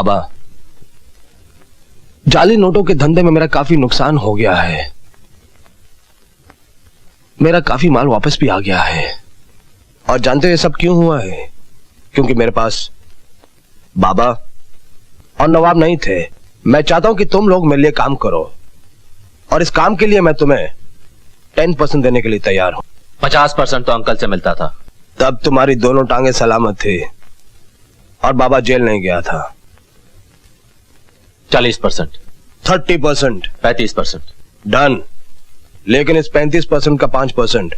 बाबा, जाली नोटों के धंधे में मेरा काफी नुकसान हो गया है। मेरा काफी माल वापस भी आ गया है। और जानते हो ये सब क्यों हुआ है? क्योंकि मेरे पास बाबा और नवाब नहीं थे। मैं चाहता हूं कि तुम लोग मेरे लिए काम करो, और इस काम के लिए मैं तुम्हें 10% देने के लिए तैयार हूं। 50% तो अंकल से मिलता था। तब तुम्हारी दोनों टांगे सलामत थी और बाबा जेल नहीं गया था। 40%, 30%, 35%। डन। लेकिन इस 35% का 5%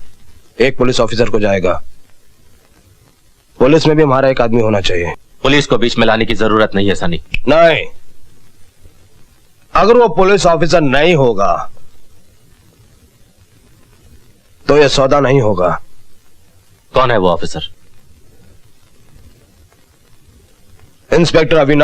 एक पुलिस ऑफिसर को जाएगा। पुलिस में भी हमारा एक आदमी होना चाहिए। पुलिस को बीच में लाने की जरूरत नहीं है सनी। नहीं, अगर वो पुलिस ऑफिसर नहीं होगा तो यह सौदा नहीं होगा। कौन है वो ऑफिसर? इंस्पेक्टर अविनाश।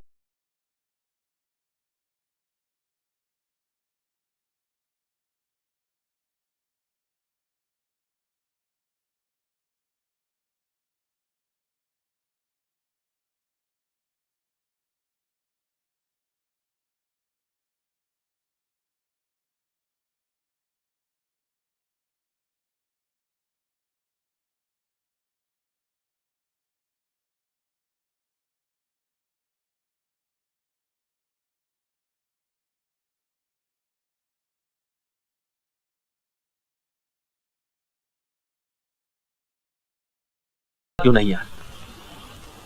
क्यों नहीं यार?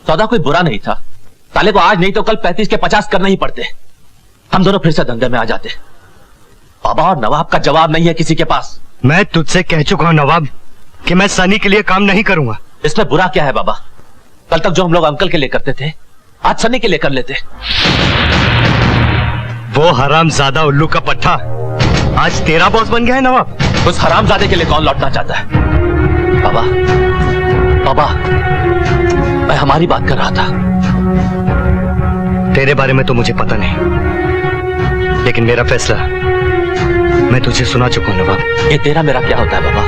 सौदा कोई बुरा नहीं था। साले को आज नहीं तो कल 35 के 50 करना ही पड़ते। हम दोनों फिर से धंधे में आ जाते। बाबा और नवाब का जवाब नहीं है किसी के पास। मैं तुझसे कह चुका हूं नवाब कि मैं सनी के लिए काम नहीं करूंगा। इसमें बुरा क्या है बाबा? कल तक जो हम लोग अंकल के लिए करते थे, आज सनी के लिए कर लेते। वो हरामजादा उल्लू का पट्टा आज तेरा बॉस बन गया है नवाब। उस हरामजादे के लिए कौन लौटना चाहता है? बाबा, बाबा, मैं हमारी बात कर रहा था। तेरे बारे में तो मुझे पता नहीं, लेकिन मेरा फैसला मैं तुझे सुना चुका हूं नवाब। ये तेरा मेरा क्या होता है बाबा?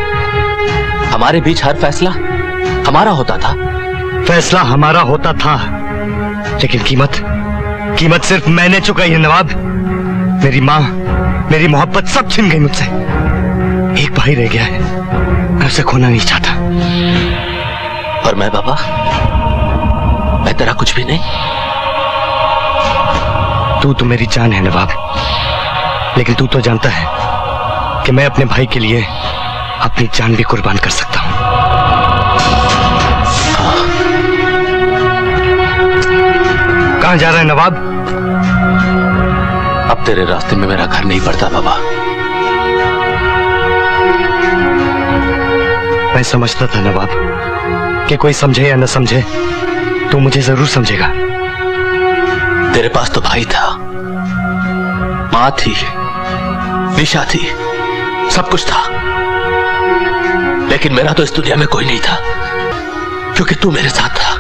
हमारे बीच हर फैसला हमारा होता था। फैसला हमारा होता था, लेकिन कीमत सिर्फ मैंने चुकाई है नवाब। मेरी माँ, मेरी मोहब्बत सब छिन गई मुझसे। एक भाई रह गया है, मैं उसे खोना नहीं चाहता। और मैं बाबा, मैं तेरा कुछ भी नहीं। तू तो मेरी जान है नवाब, लेकिन तू तो जानता है कि मैं अपने भाई के लिए अपनी जान भी कुर्बान कर सकता हूं। कहां जा रहा है नवाब? अब तेरे रास्ते में मेरा घर नहीं पड़ता बाबा। मैं समझता था नवाब कि कोई समझे या न समझे, तू मुझे जरूर समझेगा। तेरे पास तो भाई था, माँ थी, निशा थी, सब कुछ था। लेकिन मेरा तो इस दुनिया में कोई नहीं था, क्योंकि तू मेरे साथ था।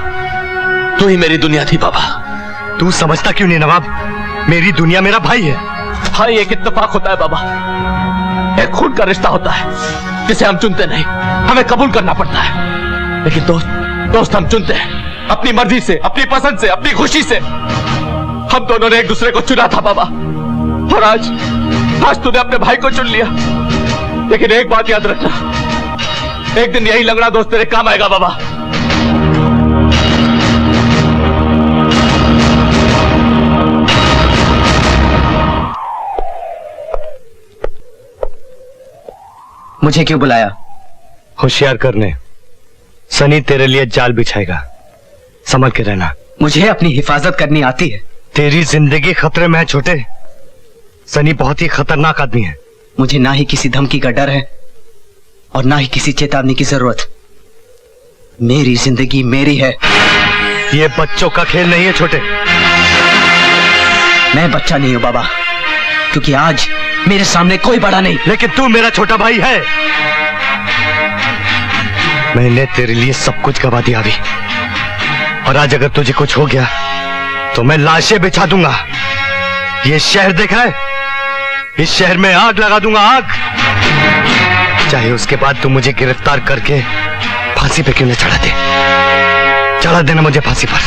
तू ही मेरी दुनिया थी बाबा। तू समझता क्यों नहीं नवाब? मेरी दुनिया मेरा भाई है। भाई एक इत्तेफाक होता है बाबा, एक खून का रिश्ता होता है जिसे हम चुनते नहीं, हमें कबूल करना पड़ता है। लेकिन दोस्त हम चुनते हैं, अपनी मर्जी से, अपनी पसंद से, अपनी खुशी से। हम दोनों ने एक दूसरे को चुना था बाबा, और आज तूने अपने भाई को चुन लिया। लेकिन एक बात याद रखना, एक दिन यही लंगड़ा दोस्त तेरे काम आएगा बाबा। मुझे क्यों बुलाया? होशियार करने। सनी तेरे लिए जाल बिछाएगा, संभल के रहना। मुझे अपनी हिफाजत करनी आती है। तेरी जिंदगी खतरे में है छोटे। सनी बहुत ही खतरनाक आदमी है। मुझे ना ही किसी धमकी का डर है और ना ही किसी चेतावनी की जरूरत। मेरी जिंदगी मेरी है। ये बच्चों का खेल नहीं है छोटे। मैं बच्चा नहीं हूं बाबा, क्योंकि आज मेरे सामने कोई बड़ा नहीं। लेकिन तू मेरा छोटा भाई है। मैंने तेरे लिए सब कुछ गवा दिया अभी, और आज अगर तुझे कुछ हो गया तो मैं लाशें बिछा दूंगा। ये शहर देखा है? इस शहर में आग लगा दूंगा, आग। चाहे उसके बाद तू मुझे गिरफ्तार करके फांसी पे क्यों न चढ़ा दे। चढ़ा देना मुझे फांसी पर।